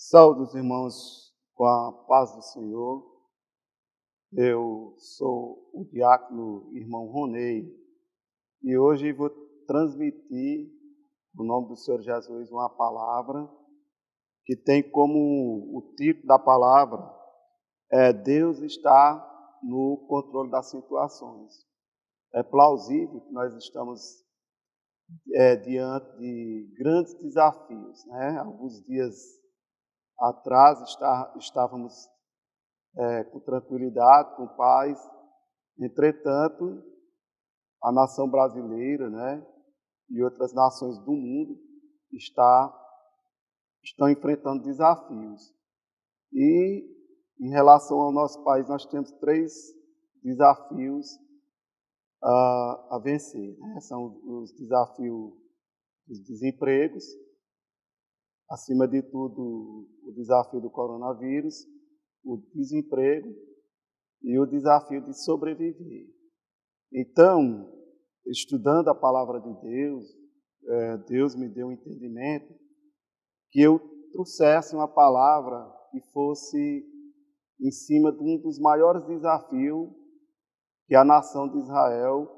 Saúde os irmãos com a paz do Senhor. Eu sou o diácono irmão Ronei e hoje vou transmitir, no nome do Senhor Jesus, uma palavra que tem como o título da palavra Deus está no controle das situações. É plausível que nós estamos diante de grandes desafios, né? Alguns dias atrás estávamos com tranquilidade, com paz. Entretanto, a nação brasileira, né, e outras nações do mundo estão enfrentando desafios. E, em relação ao nosso país, nós temos 3 desafios a vencer, né? São os desafios dos desempregos, acima de tudo, o desafio do coronavírus, o desemprego e o desafio de sobreviver. Então, estudando a palavra de Deus, Deus me deu um entendimento que eu trouxesse uma palavra que fosse em cima de um dos maiores desafios que a nação de Israel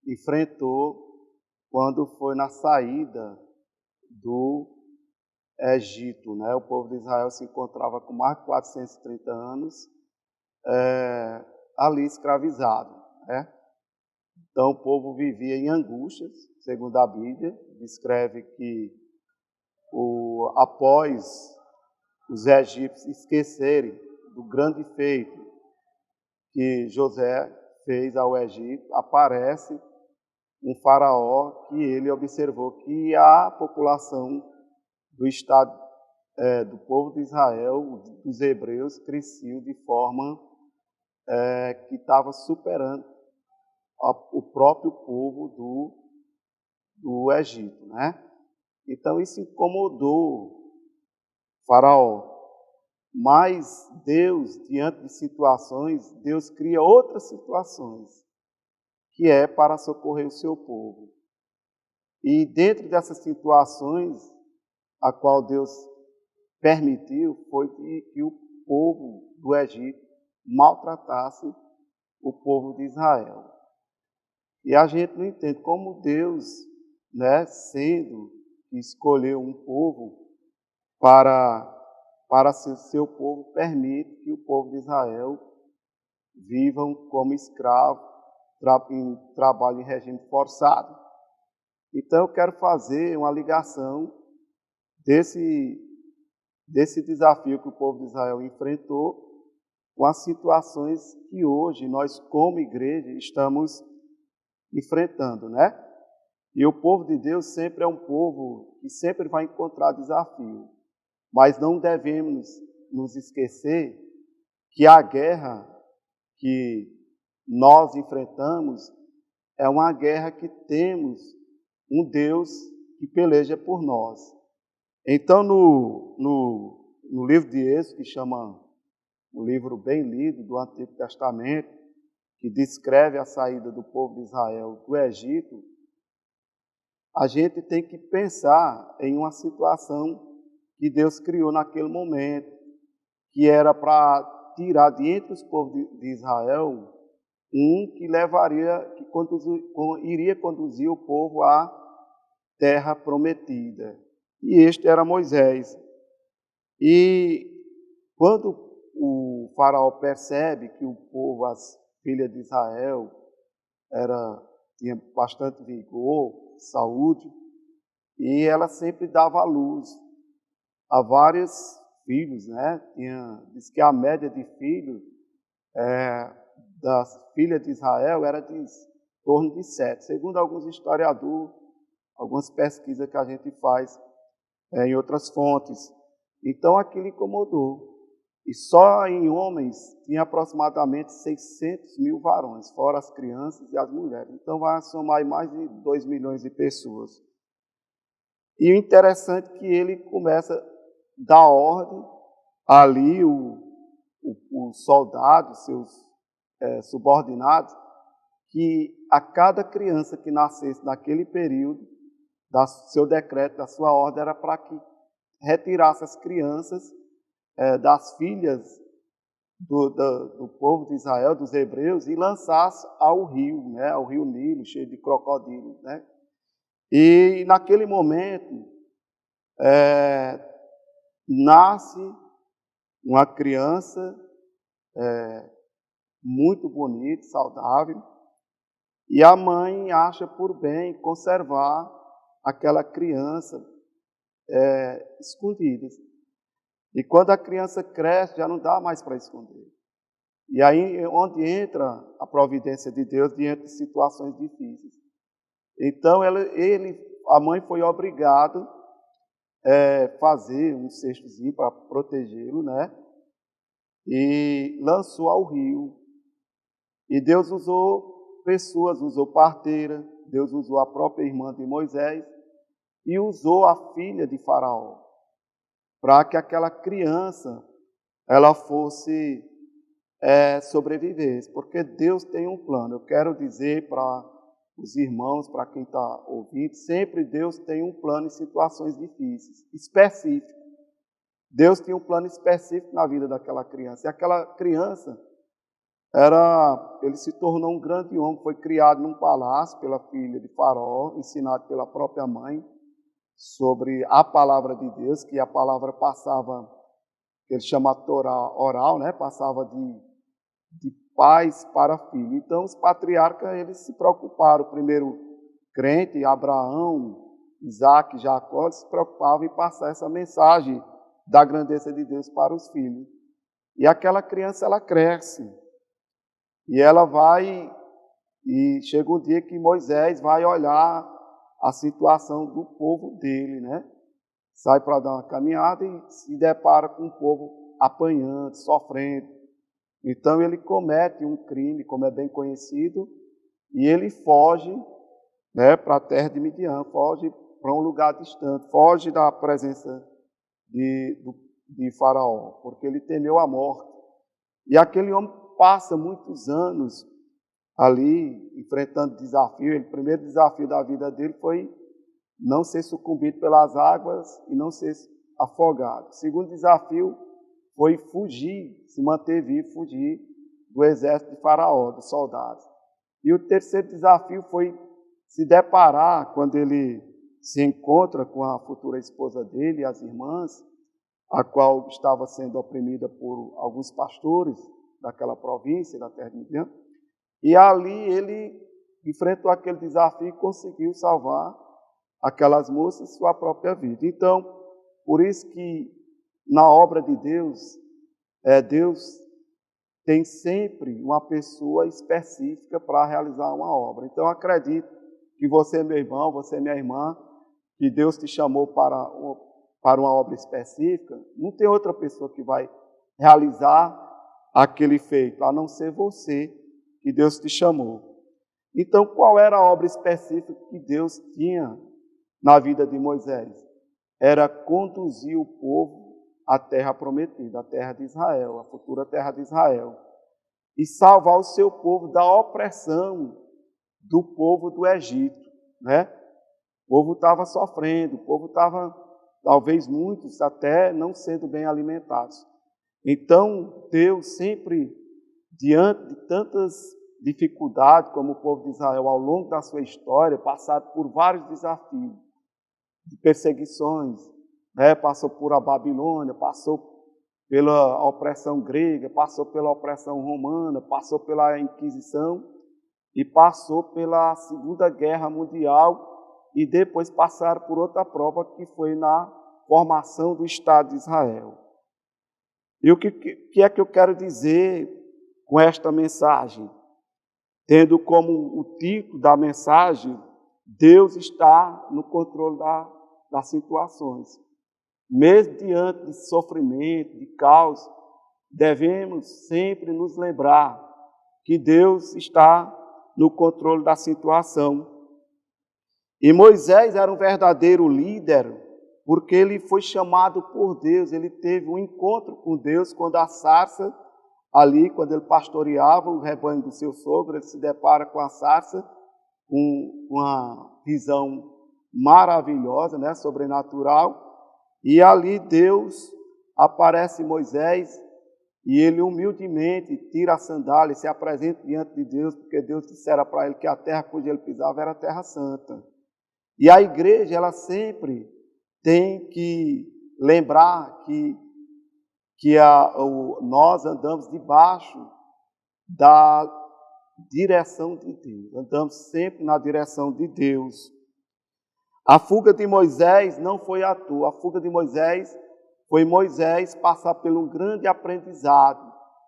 enfrentou quando foi na saída do Egito, né? O povo de Israel se encontrava com mais de 430 anos ali escravizado, né? Então o povo vivia em angústias, segundo a Bíblia, descreve que após os egípcios esquecerem do grande feito que José fez ao Egito, aparece um faraó que ele observou que a população do estado do povo de Israel, dos hebreus, cresceu de forma que estava superando o próprio povo do Egito, né? Então isso incomodou o faraó. Mas Deus, diante de situações, Deus cria outras situações, que é para socorrer o seu povo. E dentro dessas situações, a qual Deus permitiu, foi que o povo do Egito maltratasse o povo de Israel. E a gente não entende como Deus, né, sendo que escolheu um povo para ser seu povo, permite que o povo de Israel vivam como escravos, em trabalho em regime forçado. Então eu quero fazer uma ligação desse desafio que o povo de Israel enfrentou com as situações que hoje nós, como igreja, estamos enfrentando, né? E o povo de Deus sempre é um povo que sempre vai encontrar desafio, mas não devemos nos esquecer que a guerra que nós enfrentamos é uma guerra que temos um Deus que peleja por nós. Então, no livro de Êxodo, que chama um livro bem lido do Antigo Testamento, que descreve a saída do povo de Israel do Egito, a gente tem que pensar em uma situação que Deus criou naquele momento, que era para tirar de entre os povos de Israel um que iria conduzir o povo à terra prometida. E este era Moisés. E quando o faraó percebe que o povo, as filhas de Israel, tinha bastante vigor, saúde, e ela sempre dava à luz a vários filhos, né? Diz que a média de filhos das filhas de Israel era de torno de 7, segundo alguns historiadores, algumas pesquisas que a gente faz em outras fontes. Então aquilo incomodou. E só em homens tinha aproximadamente 600 mil varões, fora as crianças e as mulheres. Então vai somar mais de 2 milhões de pessoas. E o interessante é que ele começa a dar ordem ali, os soldados, seus subordinados, que a cada criança que nascesse naquele período, seu decreto, da sua ordem, era para que retirasse as crianças das filhas do povo de Israel, dos hebreus, e lançasse ao rio, né, ao rio Nilo, cheio de crocodilos, né? E naquele momento nasce uma criança muito bonita, saudável, e a mãe acha por bem conservar aquela criança escondida. E quando a criança cresce, já não dá mais para esconder. E aí é onde entra a providência de Deus diante de situações difíceis. Então a mãe foi obrigada a fazer um cestozinho para protegê-lo, né? E lançou ao rio. E Deus usou pessoas, usou parteira, Deus usou a própria irmã de Moisés e usou a filha de Faraó, para que aquela criança ela fosse sobrevivesse, porque Deus tem um plano. Eu quero dizer para os irmãos, para quem está ouvindo, sempre Deus tem um plano em situações difíceis, específico. Deus tinha um plano específico na vida daquela criança. E aquela criança, ele se tornou um grande homem, foi criado num palácio pela filha de Faraó, ensinado pela própria mãe, sobre a palavra de Deus, que a palavra passava, que ele chama Torá oral, né? Passava de pais para filho. Então, os patriarcas, eles se preocuparam. O primeiro crente, Abraão, Isaac, Jacó, eles se preocupavam em passar essa mensagem da grandeza de Deus para os filhos. E aquela criança, ela cresce. E ela vai, e chega um dia que Moisés vai olhar a situação do povo dele, né? Sai para dar uma caminhada e se depara com o povo apanhando, sofrendo. Então ele comete um crime, como é bem conhecido, e ele foge, né, para a terra de Midian, foge para um lugar distante, foge da presença de Faraó, porque ele temeu a morte. E aquele homem passa muitos anos ali, enfrentando desafio. O primeiro desafio da vida dele foi não ser sucumbido pelas águas e não ser afogado. O segundo desafio foi fugir, se manter vivo, fugir do exército de Faraó, dos soldados. E o terceiro desafio foi se deparar, quando ele se encontra com a futura esposa dele e as irmãs, a qual estava sendo oprimida por alguns pastores daquela província, da terra de Midian. E ali ele enfrentou aquele desafio e conseguiu salvar aquelas moças e sua própria vida. Então, por isso que na obra de Deus, Deus tem sempre uma pessoa específica para realizar uma obra. Então, eu acredito que você, meu irmão, você, minha irmã, que Deus te chamou para uma obra específica, não tem outra pessoa que vai realizar aquele feito, a não ser você, que Deus te chamou. Então, qual era a obra específica que Deus tinha na vida de Moisés? Era conduzir o povo à terra prometida, a terra de Israel, a futura terra de Israel, e salvar o seu povo da opressão do povo do Egito, né? O povo estava sofrendo, o povo estava, talvez muitos até não sendo bem alimentados. Então, Deus sempre, diante de tantas dificuldades, como o povo de Israel, ao longo da sua história, passado por vários desafios, de perseguições, né? Passou por a Babilônia, passou pela opressão grega, passou pela opressão romana, passou pela Inquisição e passou pela Segunda Guerra Mundial e depois passaram por outra prova que foi na formação do Estado de Israel. E o que é que eu quero dizer com esta mensagem? Tendo como o título da mensagem, Deus está no controle das situações. Mesmo diante de sofrimento, de caos, devemos sempre nos lembrar que Deus está no controle da situação. E Moisés era um verdadeiro líder, porque ele foi chamado por Deus, ele teve um encontro com Deus quando a sarça, ali, quando ele pastoreava o rebanho do seu sogro, ele se depara com a sarça, com uma visão maravilhosa, né, sobrenatural, E ali Deus aparece Moisés e ele humildemente tira a sandália e se apresenta diante de Deus, porque Deus dissera para ele que a terra cuja ele pisava era a terra santa. E a igreja, ela sempre tem que lembrar que nós andamos debaixo da direção de Deus, andamos sempre na direção de Deus. A fuga de Moisés não foi à toa, a fuga de Moisés foi Moisés passar por um grande aprendizado,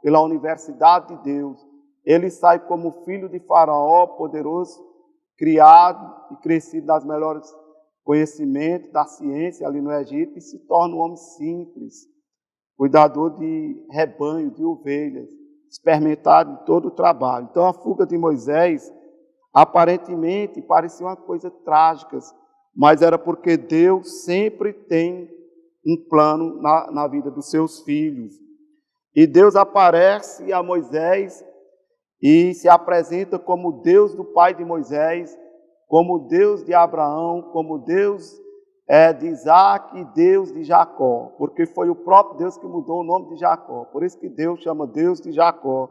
pela universidade de Deus. Ele sai como filho de Faraó, poderoso, criado e crescido nas melhores conhecimentos da ciência ali no Egito, e se torna um homem simples, cuidador de rebanho, de ovelhas, experimentado em todo o trabalho. Então a fuga de Moisés aparentemente parecia uma coisa trágica, mas era porque Deus sempre tem um plano na vida dos seus filhos. E Deus aparece a Moisés e se apresenta como Deus do pai de Moisés, como Deus de Abraão, como Deus de Isaac e Deus de Jacó, porque foi o próprio Deus que mudou o nome de Jacó. Por isso que Deus chama Deus de Jacó.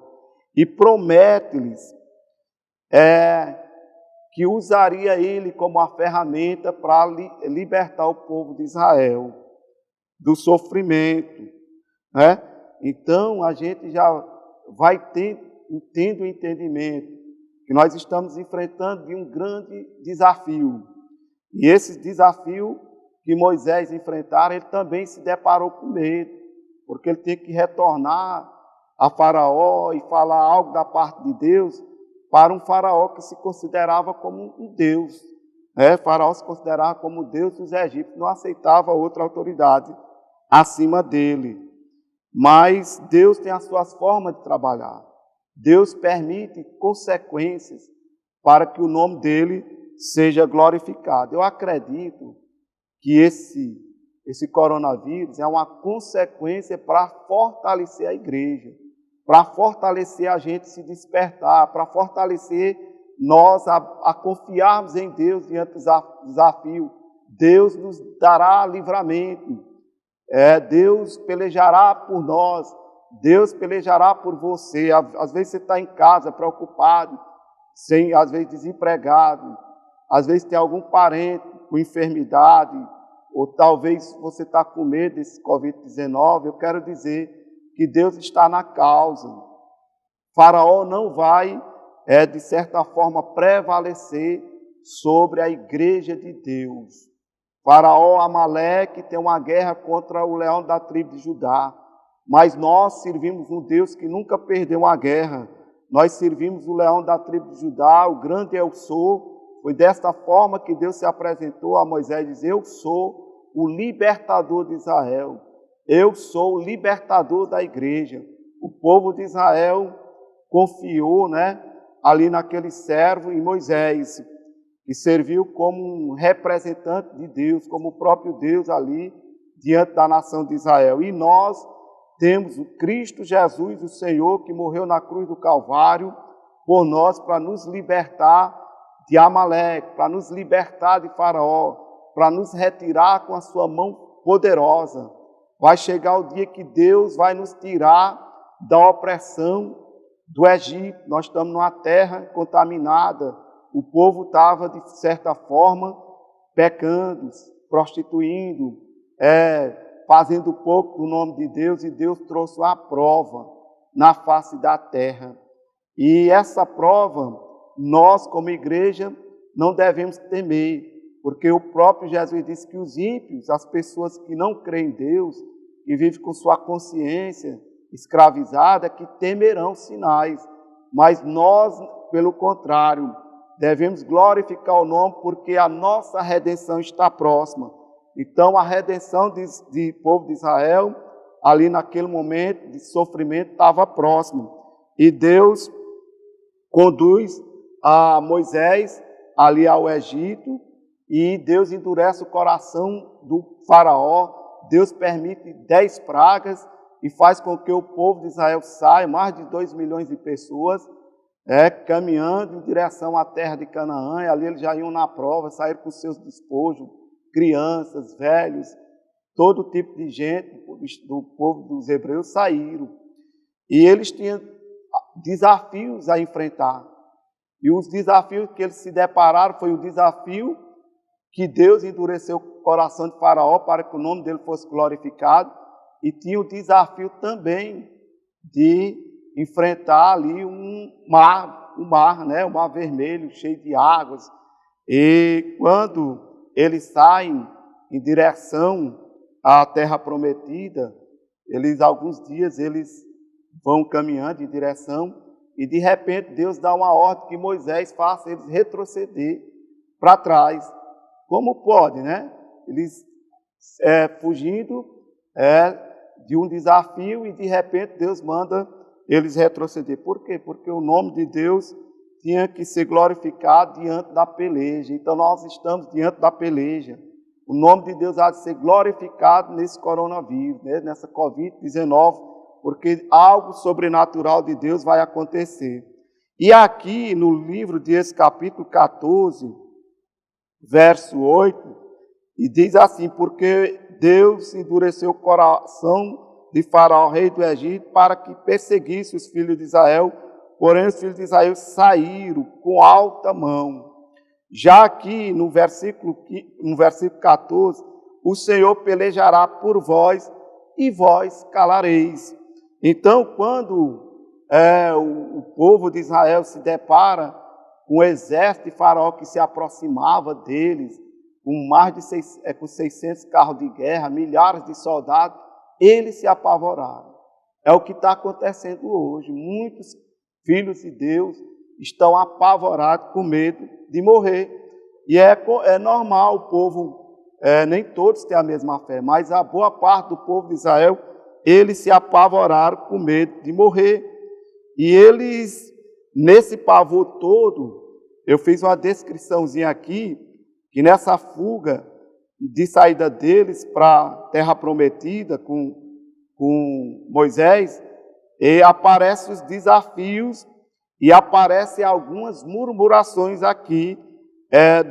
E promete-lhes que usaria ele como uma ferramenta para libertar o povo de Israel do sofrimento, né? Então a gente já vai tendo o entendimento que nós estamos enfrentando de um grande desafio. E esse desafio que Moisés enfrentara, ele também se deparou com medo, porque ele tem que retornar a Faraó e falar algo da parte de Deus para um Faraó que se considerava como um Deus. Faraó se considerava como Deus dos egípcios, não aceitava outra autoridade acima dele. Mas Deus tem as suas formas de trabalhar. Deus permite consequências para que o nome dele seja glorificado. Eu acredito que esse coronavírus é uma consequência para fortalecer a igreja, para fortalecer a gente se despertar, para fortalecer nós a confiarmos em Deus diante do desafio. Deus nos dará livramento. Deus pelejará por nós, Deus pelejará por você. Às vezes você está em casa preocupado, às vezes desempregado, às vezes tem algum parente com enfermidade, ou talvez você está com medo desse Covid-19. Eu quero dizer que Deus está na causa. Faraó não vai, de certa forma, prevalecer sobre a igreja de Deus. Faraó, Amaleque, tem uma guerra contra o leão da tribo de Judá. Mas nós servimos um Deus que nunca perdeu uma guerra. Nós servimos o leão da tribo de Judá, o grande eu sou. Foi desta forma que Deus se apresentou a Moisés, diz: eu sou o libertador de Israel. Eu sou o libertador da igreja. O povo de Israel confiou, ali naquele servo em Moisés, que serviu como um representante de Deus, como o próprio Deus ali diante da nação de Israel. E nós temos o Cristo Jesus, o Senhor, que morreu na cruz do Calvário por nós, para nos libertar de Amaleque, para nos libertar de Faraó, para nos retirar com a sua mão poderosa. Vai chegar o dia que Deus vai nos tirar da opressão do Egito. Nós estamos numa terra contaminada. O povo estava, de certa forma, pecando, prostituindo, fazendo pouco do nome de Deus, e Deus trouxe uma prova na face da terra. E essa prova, nós como igreja, não devemos temer, porque o próprio Jesus disse que os ímpios, as pessoas que não creem em Deus, que vivem com sua consciência escravizada, que temerão sinais. Mas nós, pelo contrário, devemos glorificar o nome, porque a nossa redenção está próxima. Então, a redenção do povo de Israel, ali naquele momento de sofrimento, estava próximo. E Deus conduz a Moisés ali ao Egito, e Deus endurece o coração do faraó. Deus permite 10 pragas e faz com que o povo de Israel saia, mais de 2 milhões de pessoas, caminhando em direção à terra de Canaã. E ali eles já iam na prova, saíram com seus despojos, crianças, velhos. todo tipo de gente do povo dos hebreus saíram. E eles tinham desafios a enfrentar. E os desafios que eles se depararam foi o desafio que Deus endureceu o coração de Faraó para que o nome dele fosse glorificado. E tinha o desafio também de enfrentar ali um mar, né? Um mar vermelho, cheio de águas. E quando eles saem em direção à terra prometida, alguns dias eles vão caminhando em direção e de repente Deus dá uma ordem que Moisés faça eles retroceder para trás. Como pode, né? Eles fugindo de um desafio e de repente Deus manda eles retroceder. Por quê? Porque o nome de Deus tinha que ser glorificado diante da peleja. Então nós estamos diante da peleja. O nome de Deus há de ser glorificado nesse coronavírus, né? Nessa Covid-19, porque algo sobrenatural de Deus vai acontecer. E aqui no livro de Êxodo, capítulo 14, verso 8, e diz assim: porque Deus endureceu o coração de Faraó, rei do Egito, para que perseguisse os filhos de Israel, porém os filhos de Israel saíram com alta mão. Já aqui no versículo 14, o Senhor pelejará por vós e vós calareis. Então, quando o povo de Israel se depara com o exército de Faraó que se aproximava deles, com 600 carros de guerra, milhares de soldados, eles se apavoraram. É o que está acontecendo hoje. Muitos filhos de Deus estão apavorados com medo de morrer. E é normal o povo, nem todos têm a mesma fé, mas a boa parte do povo de Israel, eles se apavoraram com medo de morrer. E eles, nesse pavor todo, eu fiz uma descriçãozinha aqui, que nessa fuga de saída deles para a terra prometida com Moisés, aparecem os desafios e aparecem algumas murmurações aqui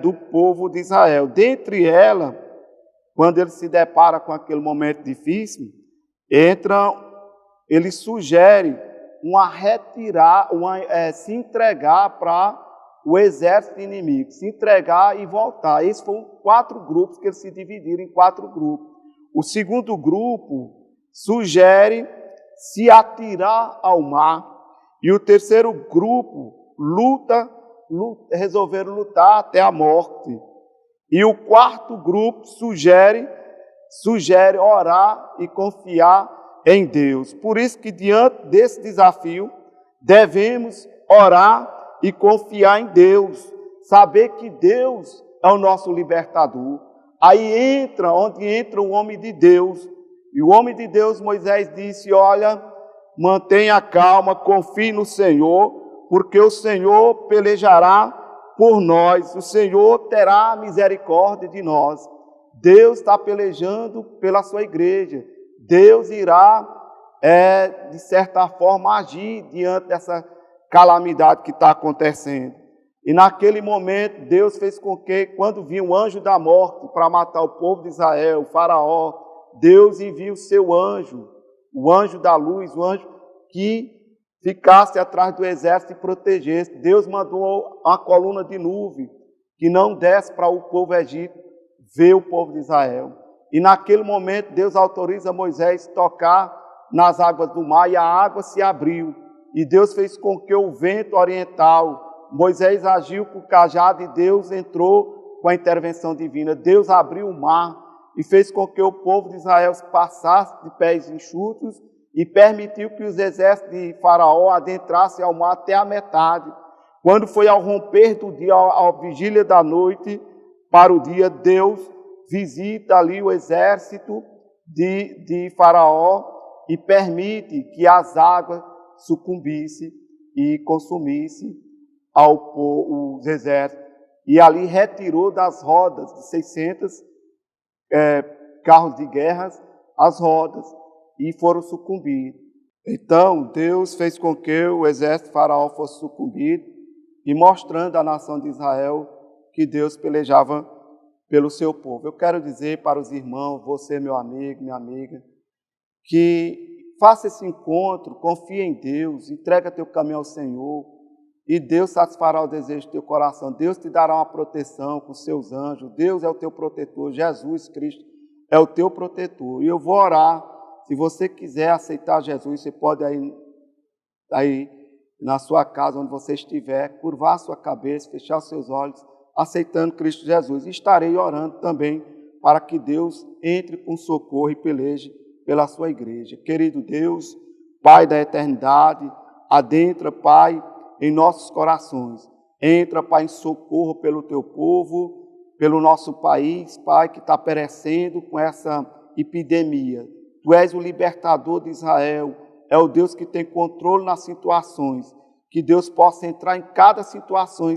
do povo de Israel. Dentre elas, quando ele se depara com aquele momento difícil, ele sugere se entregar para o exército inimigo, se entregar e voltar. Esses foram 4 grupos que eles se dividiram em 4 grupos. O segundo grupo sugere se atirar ao mar, e o terceiro grupo resolveram lutar até a morte. E o quarto grupo sugere orar e confiar em Deus. Por isso que diante desse desafio, devemos orar e confiar em Deus, saber que Deus é o nosso libertador. Aí onde entra o homem de Deus, e o homem de Deus, Moisés, disse: olha, mantenha calma, confie no Senhor, porque o Senhor pelejará por nós, o Senhor terá misericórdia de nós. Deus está pelejando pela sua igreja, Deus irá, de certa forma, agir diante dessa calamidade que está acontecendo. E naquele momento, Deus fez com que, quando vinha o anjo da morte para matar o povo de Israel, o Faraó, Deus envia o seu anjo, o anjo da luz, o anjo que ficasse atrás do exército e protegesse. Deus mandou uma coluna de nuvem que não desce para o povo egito ver o povo de Israel. E naquele momento, Deus autoriza Moisés tocar nas águas do mar e a água se abriu. E Deus fez com que o vento oriental, Moisés agiu com o cajado e Deus entrou com a intervenção divina. Deus abriu o mar e fez com que o povo de Israel passasse de pés enxutos e permitiu que os exércitos de Faraó adentrassem ao mar até a metade. Quando foi ao romper do dia, à vigília da noite, para o dia, Deus visita ali o exército de Faraó e permite que as águas sucumbissem e consumissem os exércitos. E ali retirou das rodas de 600 carros de guerra as rodas e foram sucumbir. Então, Deus fez com que o exército de Faraó fosse sucumbido e mostrando à nação de Israel que Deus pelejava pelo seu povo. Eu quero dizer para os irmãos, você, meu amigo, minha amiga, que faça esse encontro, confia em Deus, entrega teu caminho ao Senhor, e Deus satisfará o desejo do teu coração. Deus te dará uma proteção com seus anjos. Deus é o teu protetor. Jesus Cristo é o teu protetor. E eu vou orar. Se você quiser aceitar Jesus, você pode aí na sua casa, onde você estiver, curvar a sua cabeça, fechar os seus olhos, aceitando Cristo Jesus. E estarei orando também para que Deus entre com socorro e peleje pela sua igreja. Querido Deus, Pai da eternidade, adentra, Pai, em nossos corações. Entra, Pai, em socorro pelo teu povo, pelo nosso país, Pai, que está perecendo com essa epidemia. Tu és o libertador de Israel, é o Deus que tem controle nas situações. Que Deus possa entrar em cada situação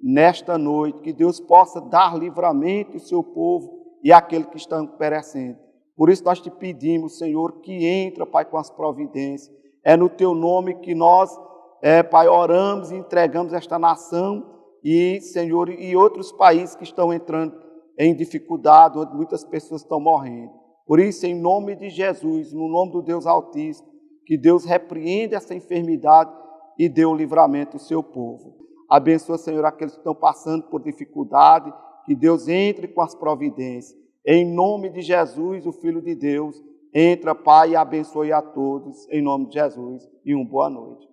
nesta noite, que Deus possa dar livramento ao seu povo e àquele que está perecendo. Por isso nós te pedimos, Senhor, que entra, Pai, com as providências. É no teu nome que nós, Pai, oramos e entregamos esta nação e, Senhor, e outros países que estão entrando em dificuldade, onde muitas pessoas estão morrendo. Por isso, em nome de Jesus, no nome do Deus Altíssimo, que Deus repreenda essa enfermidade e dê o livramento ao seu povo. Abençoa, Senhor, aqueles que estão passando por dificuldade, que Deus entre com as providências. Em nome de Jesus, o Filho de Deus, entra, Pai, e abençoe a todos, em nome de Jesus, e uma boa noite.